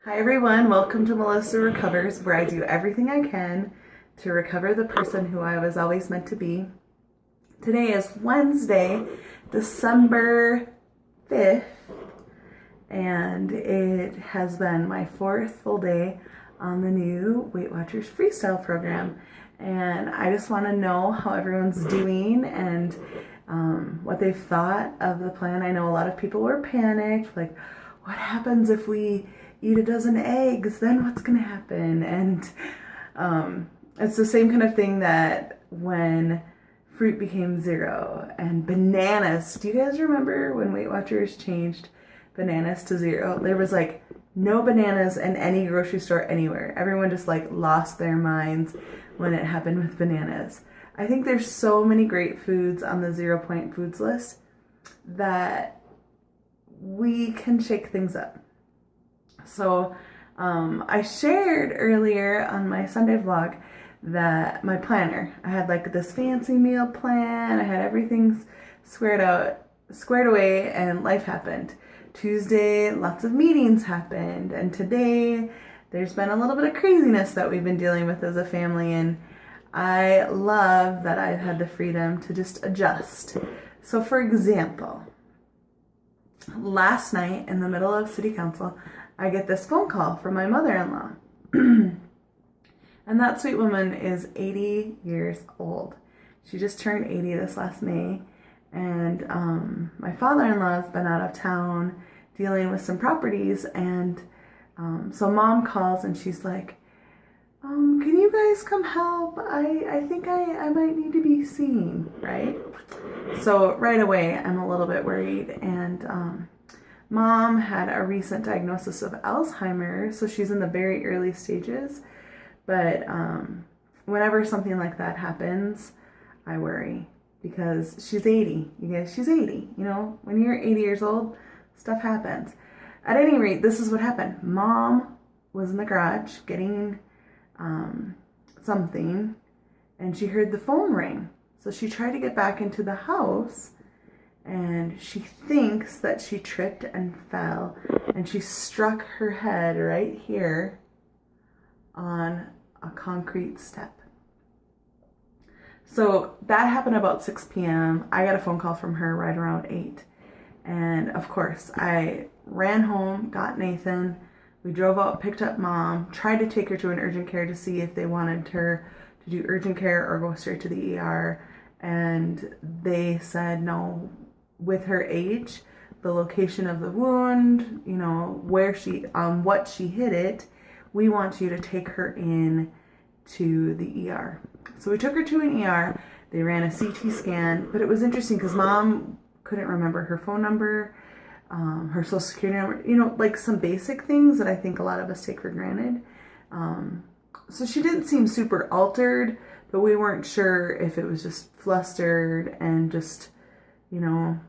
Hi everyone, welcome to Melissa Recovers, where I do everything I can to recover the person who I was always meant to be. Today is Wednesday, December 5th, and it has been my fourth full day on the new Weight Watchers Freestyle program. And I just want to know how everyone's doing and what they've thought of the plan. I know a lot of people were panicked, like, what happens if we eat a dozen eggs? Then what's going to happen? And it's the same kind of thing that when fruit became zero and bananas. Do you guys remember when Weight Watchers changed bananas to zero? There was like no bananas in any grocery store anywhere. Everyone just like lost their minds when it happened with bananas. I think there's so many great foods on the 0 point foods list that we can shake things up. So I shared earlier on my Sunday vlog that my planner, I had like this fancy meal plan, I had everything squared away, and life happened. Tuesday, lots of meetings happened, and today there's been a little bit of craziness that we've been dealing with as a family, and I love that I've had the freedom to just adjust. So for example, last night in the middle of city council, I get this phone call from my mother-in-law. And that sweet woman is 80 years old. She just turned 80 this last May. And my father-in-law has been out of town dealing with some properties. And so mom calls and she's like, can you guys come help? I think I might need to be seen, right? So right away, I'm a little bit worried. And mom had a recent diagnosis of Alzheimer's, so she's in the very early stages. But whenever something like that happens, I worry because she's 80. You guys, she's 80. You know, when you're 80 years old, stuff happens. At any rate, this is what happened. Mom was in the garage getting something, and she heard the phone ring. So she tried to get back into the house, and she thinks that she tripped and fell, and she struck her head right here on a concrete step. So that happened about 6 p.m. I got a phone call from her right around 8. And of course, I ran home, got Nathan. We drove out, picked up mom, tried to take her to an urgent care to see if they wanted her to do urgent care or go straight to the ER. And they said no. With her age, the location of the wound, you know, where she, what she hit it, we want you to take her in to the ER. So we took her to an ER. They ran a CT scan, but it was interesting because mom couldn't remember her phone number, her social security number, you know, like some basic things that I think a lot of us take for granted. So she didn't seem super altered, but we weren't sure if it was just flustered and just, you know,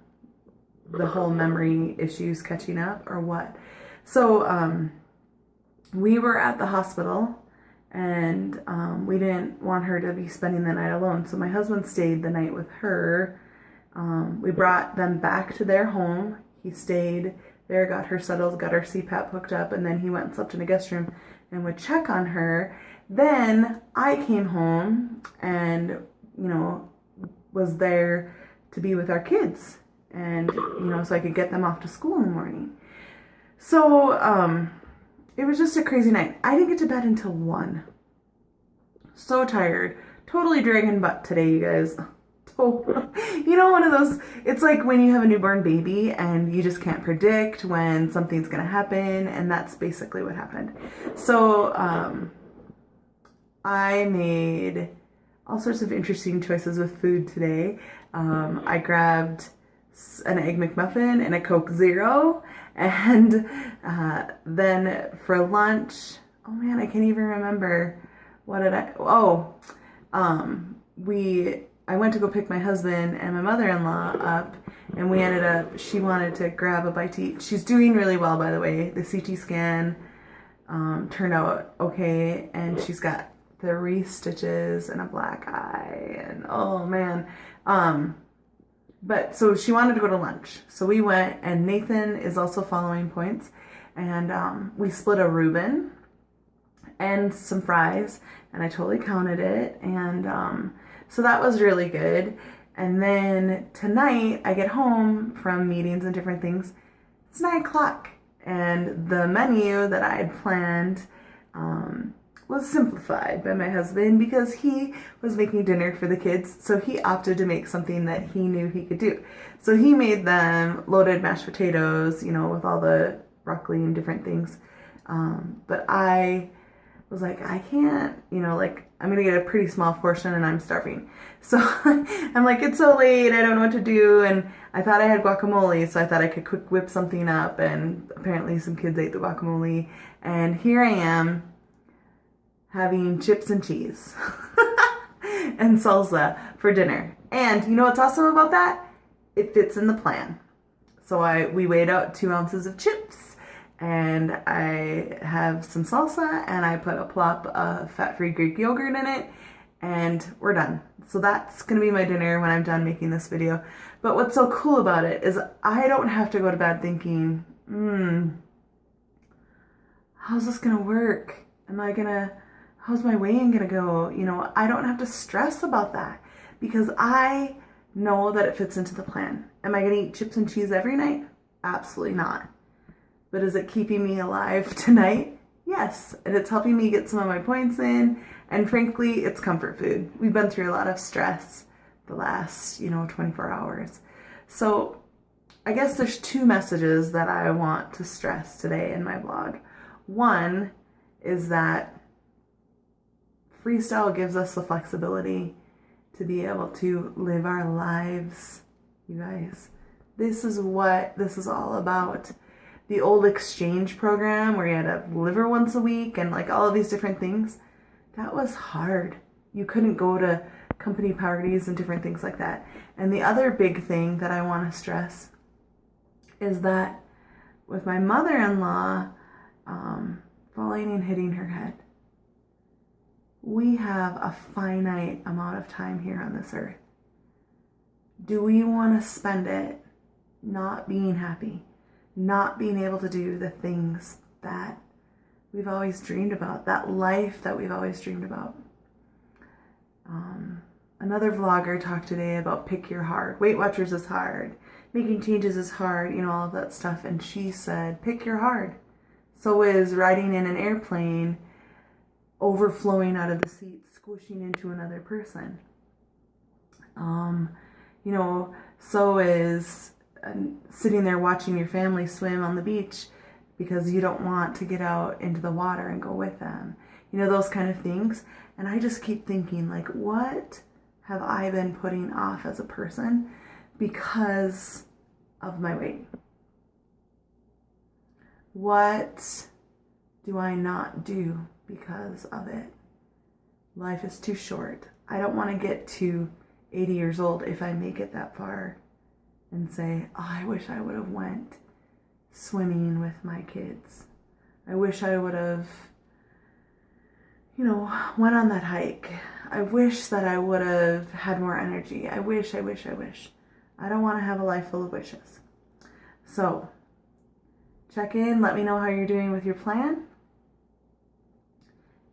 the whole memory issues catching up or what. So we were at the hospital, and we didn't want her to be spending the night alone. So my husband stayed the night with her. We brought them back to their home. He stayed there, got her settled, got her CPAP hooked up, and then he went and slept in a guest room and would check on her. Then I came home and, you know, was there to be with our kids. And, you know, so I could get them off to school in the morning. So it was just a crazy night. I didn't get to bed until 1. So tired. Totally dragging butt today, you guys. You know, one of those, it's like when you have a newborn baby and you just can't predict when something's going to happen. And that's basically what happened. So I made all sorts of interesting choices with food today. I grabbed an Egg McMuffin and a Coke Zero. And then for lunch, oh man, I can't even remember. What did I, I went to go pick my husband and my mother-in-law up, and we ended up, she wanted to grab a bite to eat. She's doing really well, by the way. The CT scan turned out okay, and she's got 3 stitches and a black eye, and oh man. But so she wanted to go to lunch. So we went, and Nathan is also following points. and we split a Reuben and some fries, and I totally counted it, and so that was really good. And then tonight I get home from meetings and different things. It's 9 o'clock, and the menu that I had planned was simplified by my husband because he was making dinner for the kids, so he opted to make something that he knew he could do. So he made them loaded mashed potatoes, you know, with all the broccoli and different things. But I was like, I can't, you know, like, I'm gonna get a pretty small portion and I'm starving. So I'm like, it's so late, I don't know what to do. And I thought I had guacamole, so I thought I could quick whip something up, and apparently some kids ate the guacamole. And here I am having chips and cheese and salsa for dinner. And you know what's awesome about that? It fits in the plan. So we weighed out 2 ounces of chips, and I have some salsa, and I put a plop of fat-free Greek yogurt in it, and we're done. So that's gonna be my dinner when I'm done making this video. But what's so cool about it is I don't have to go to bed thinking, how's this gonna work? How's my weighing gonna go? You know, I don't have to stress about that because I know that it fits into the plan. Am I gonna eat chips and cheese every night? Absolutely not. But is it keeping me alive tonight? Yes. And it's helping me get some of my points in. And frankly, it's comfort food. We've been through a lot of stress the last, 24 hours. So I guess there's 2 messages that I want to stress today in my vlog. One is that Freestyle gives us the flexibility to be able to live our lives, you guys. This is what this is all about. The old exchange program where you had to liver once a week and like all of these different things, that was hard. You couldn't go to company parties and different things like that. And the other big thing that I want to stress is that with my mother-in-law falling and hitting her head, we have a finite amount of time here on this earth. Do we want to spend it not being happy, not being able to do the things that we've always dreamed about, that life that we've always dreamed about? Another vlogger talked today about pick your heart. Weight Watchers is hard. Making changes is hard, all of that stuff. And she said, pick your heart. So is riding in an airplane, overflowing out of the seat, squishing into another person. So is sitting there watching your family swim on the beach because you don't want to get out into the water and go with them. Those kind of things. And I just keep thinking, like, what have I been putting off as a person because of my weight? What do I not do because of it? Life is too short. I don't want to get to 80 years old if I make it that far and say, oh, I wish I would have went swimming with my kids. I wish I would have, went on that hike. I wish that I would have had more energy. I wish. I don't want to have a life full of wishes. So, check in. Let me know how you're doing with your plan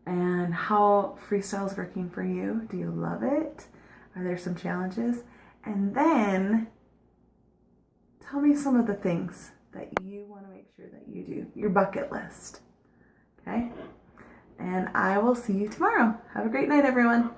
and how Freestyle is working for you. Do you love it? Are there some challenges? And then tell me some of the things that you want to make sure that you do. Your bucket list. Okay? And I will see you tomorrow. Have a great night, everyone.